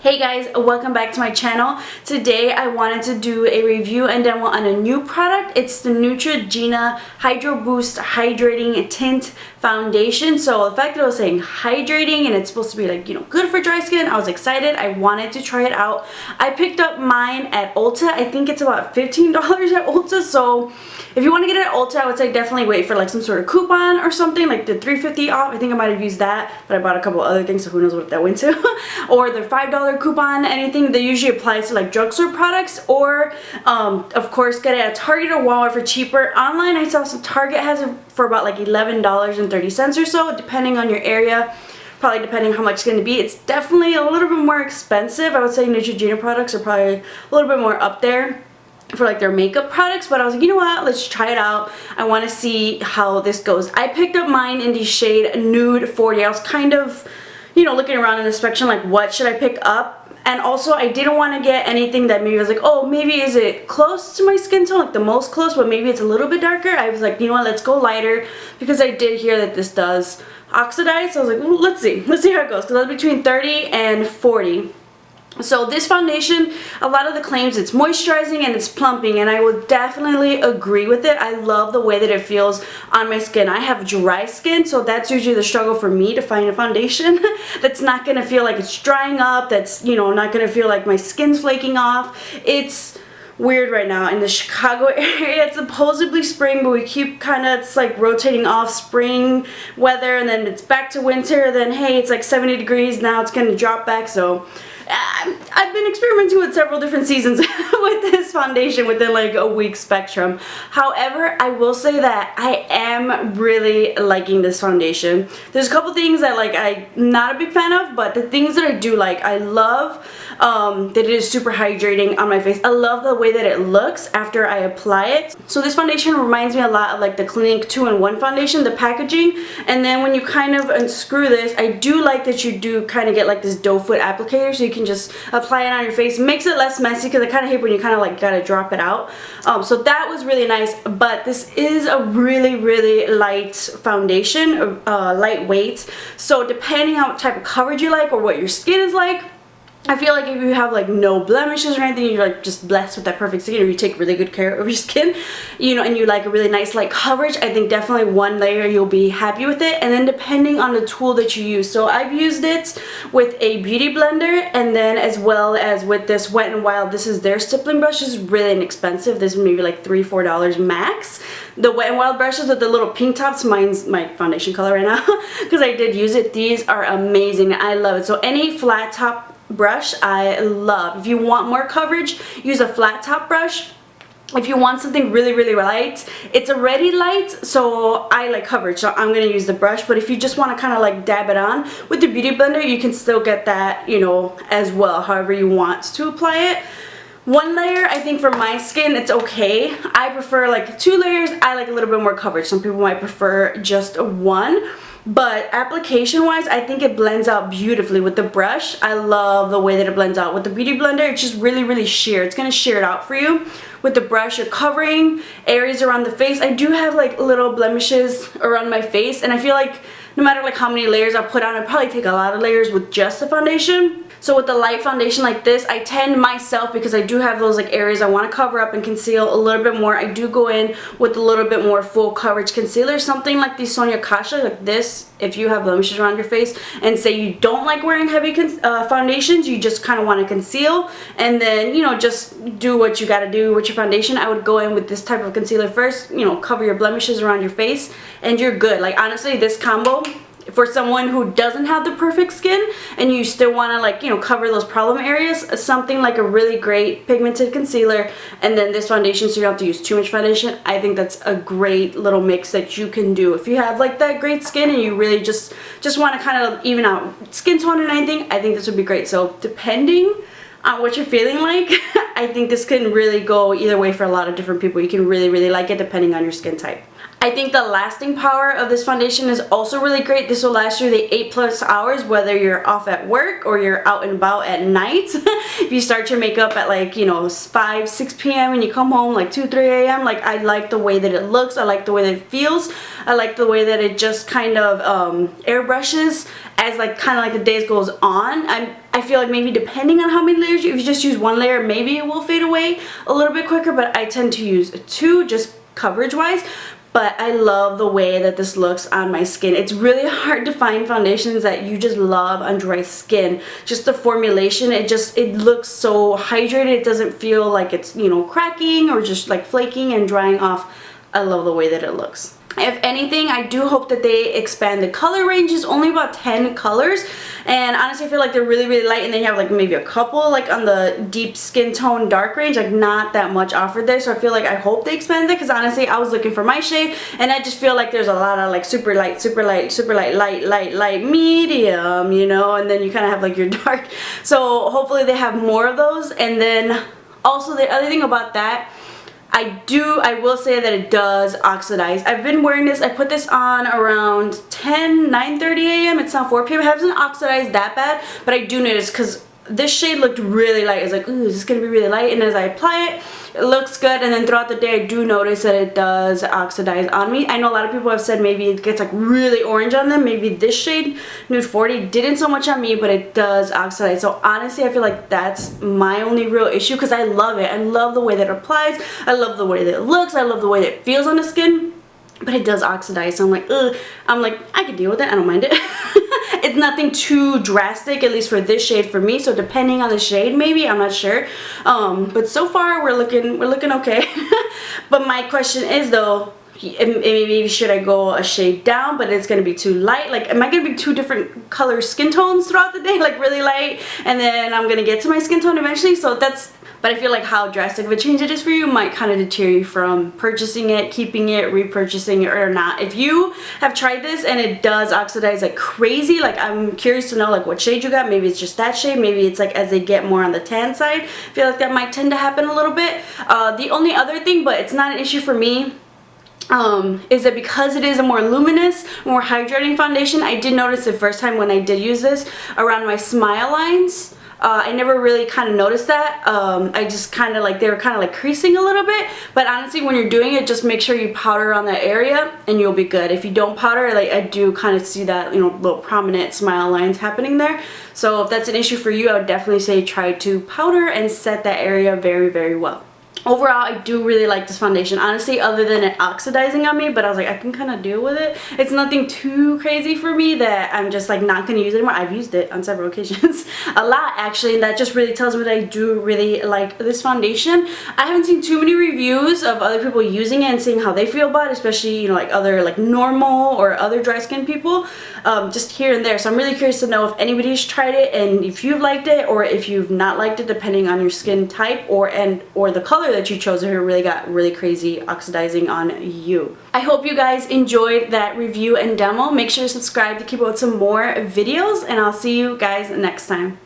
Hey guys, welcome back to my channel. Today I wanted to do a review and demo on a new product. It's the Neutrogena Hydroboost Hydrating Tint Foundation. So the fact that I was saying hydrating and it's supposed to be like, good for dry skin, I was excited. I wanted to try it out. I picked up mine at Ulta. I think it's about $15 at Ulta. So if you want to get it at Ulta, I would say definitely wait for like some sort of coupon or something, like the $3.50 off. I think I might have used that, but I bought a couple other things, so who knows what that went to. Or the $5 coupon, anything that usually applies to like drugstore products, or of course get it at Target or Walmart for cheaper. Online I saw some Target has it for about like $11.30 or so, depending on your area, probably depending how much it's going to be. It's definitely a little bit more expensive. I would say Neutrogena products are probably a little bit more up there for like their makeup products, but I was like, you know what, let's try it out. I want to see how this goes. I picked up mine in the shade Nude 40. I was kind of looking around in the section like what should I pick up, and also I didn't want to get anything that maybe I was like, oh, maybe is it close to my skin tone, like the most close, but maybe it's a little bit darker. I was like, you know what, let's go lighter, because I did hear that this does oxidize. So I was like, well, let's see how it goes, because I was between 30 and 40. So this foundation, a lot of the claims it's moisturizing and it's plumping, and I would definitely agree with it. I love the way that it feels on my skin. I have dry skin, so that's usually the struggle for me, to find a foundation that's not going to feel like it's drying up, that's, not going to feel like my skin's flaking off. It's weird right now in the Chicago area. It's supposedly spring, but we keep it's like rotating off spring weather, and then it's back to winter, then hey, it's like 70 degrees, now it's going to drop back. So I've been experimenting with several different seasons with this foundation within like a week spectrum. However, I will say that I am really liking this foundation. There's a couple things that I'm not a big fan of, but the things that I do like, I love that it is super hydrating on my face. I love the way that it looks after I apply it. So this foundation reminds me a lot of like the Clinique 2-in-1 foundation, the packaging. And then when you kind of unscrew this, I do like that you do kind of get like this doe foot applicator, so you can just apply it on your face. Makes it less messy, because I kind of hate when you kind of like gotta drop it out. So that was really nice, but this is a really light foundation, lightweight. So depending on what type of coverage you like or what your skin is like, I feel like if you have like no blemishes or anything, you're like just blessed with that perfect skin, or you take really good care of your skin, and you like a really nice light coverage, I think definitely one layer you'll be happy with it. And then depending on the tool that you use, so I've used it with a beauty blender, and then as well as with this Wet n Wild. This is their stippling brush. This is really inexpensive. This is maybe like $3-4 max. The Wet n Wild brushes with the little pink tops, mine's my foundation color right now because I did use it. These are amazing. I love it. So any flat top brush I love. If you want more coverage, use a flat top brush. If you want something really light, it's already light, so I like coverage, so I'm going to use the brush. But if you just want to kind of like dab it on with the beauty blender, you can still get that, as well, however you want to apply it. One layer, I think for my skin, it's okay. I prefer like 2 layers. I like a little bit more coverage. Some people might prefer just one. But application wise, I think it blends out beautifully with the brush. I love the way that it blends out. With the beauty blender, it's just really sheer. It's going to sheer it out for you. With the brush, you're covering areas around the face. I do have like little blemishes around my face, and I feel like no matter like how many layers I put on, I'd probably take a lot of layers with just the foundation. So with the light foundation like this, I tend myself, because I do have those like areas I want to cover up and conceal a little bit more, I do go in with a little bit more full coverage concealer. Something like the Sonia Kashuk, like this, if you have blemishes around your face and say you don't like wearing heavy foundations, you just kind of want to conceal, and then just do what you got to do with your foundation, I would go in with this type of concealer first, cover your blemishes around your face, and you're good. Like honestly, this combo for someone who doesn't have the perfect skin and you still want to like cover those problem areas, something like a really great pigmented concealer and then this foundation, so you don't have to use too much foundation. I think that's a great little mix that you can do if you have like that great skin and you really just want to kind of even out skin tone and anything. I think this would be great. So depending on what you're feeling like, I think this can really go either way for a lot of different people. You can really like it depending on your skin type. I think the lasting power of this foundation is also really great. This will last you the 8+ hours, whether you're off at work or you're out and about at night. If you start your makeup at like, 5, 6 p.m. and you come home like 2, 3 a.m. Like, I like the way that it looks. I like the way that it feels. I like the way that it just kind of airbrushes as like kind of like the days goes on. I feel like maybe depending on how many layers if you just use one layer, maybe it will fade away a little bit quicker, but I tend to use 2 just coverage wise. But I love the way that this looks on my skin. It's really hard to find foundations that you just love on dry skin. Just the formulation, it looks so hydrated. It doesn't feel like it's, you know, cracking or just like flaking and drying off. I love the way that it looks. If anything, I do hope that they expand the color range. It's only about 10 colors, and honestly I feel like they're really, really light, and then you have like maybe a couple like on the deep skin tone dark range, like not that much offered there. So I feel like I hope they expand it, because honestly I was looking for my shade and I just feel like there's a lot of like super light, super light, super light, light, medium, you know, and then you kind of have like your dark. So hopefully they have more of those. And then also the other thing about that, I will say that it does oxidize. I've been wearing this, I put this on around 9:30 a.m. It's now 4 p.m. It hasn't oxidized that bad, but I do notice because this shade looked really light. It's like, ooh, is this gonna be really light? And as I apply it, it looks good, and then throughout the day I do notice that it does oxidize on me. I know a lot of people have said maybe it gets like really orange on them. Maybe this shade, Nude 40, didn't so much on me, but it does oxidize. So honestly I feel like that's my only real issue, because I love it. I love the way that it applies. I love the way that it looks. I love the way that it feels on the skin. But it does oxidize, so I'm like, ugh. I'm like, I can deal with it. I don't mind it. It's nothing too drastic, at least for this shade for me. So depending on the shade, maybe, I'm not sure. But so far we're looking okay. But my question is though, maybe should I go a shade down, but it's gonna be too light? Like, am I gonna be 2 different color skin tones throughout the day, like really light, and then I'm gonna get to my skin tone eventually? So that's, but I feel like how drastic of a change it is for you might kind of deter you from purchasing it, keeping it, repurchasing it, or not. If you have tried this and it does oxidize like crazy, like I'm curious to know like what shade you got. Maybe it's just that shade. Maybe it's like as they get more on the tan side. I feel like that might tend to happen a little bit. The only other thing, but it's not an issue for me, is that because it is a more luminous, more hydrating foundation, I did notice the first time when I did use this around my smile lines. I never really kind of noticed that. I just kind of like, they were kind of like creasing a little bit. But honestly, when you're doing it, just make sure you powder on that area and you'll be good. If you don't powder, like I do kind of see that, you know, little prominent smile lines happening there. So if that's an issue for you, I would definitely say try to powder and set that area very, very well. Overall, I do really like this foundation, honestly, other than it oxidizing on me, but I was like, I can kind of deal with it. It's nothing too crazy for me that I'm just like not going to use it anymore. I've used it on several occasions, a lot actually, and that just really tells me that I do really like this foundation. I haven't seen too many reviews of other people using it and seeing how they feel about it, especially, you know, like other like normal or other dry skin people, just here and there. So I'm really curious to know if anybody's tried it and if you've liked it or if you've not liked it, depending on your skin type or the color that you chose, or really got really crazy oxidizing on you. I hope you guys enjoyed that review and demo. Make sure to subscribe to keep up with some more videos, and I'll see you guys next time.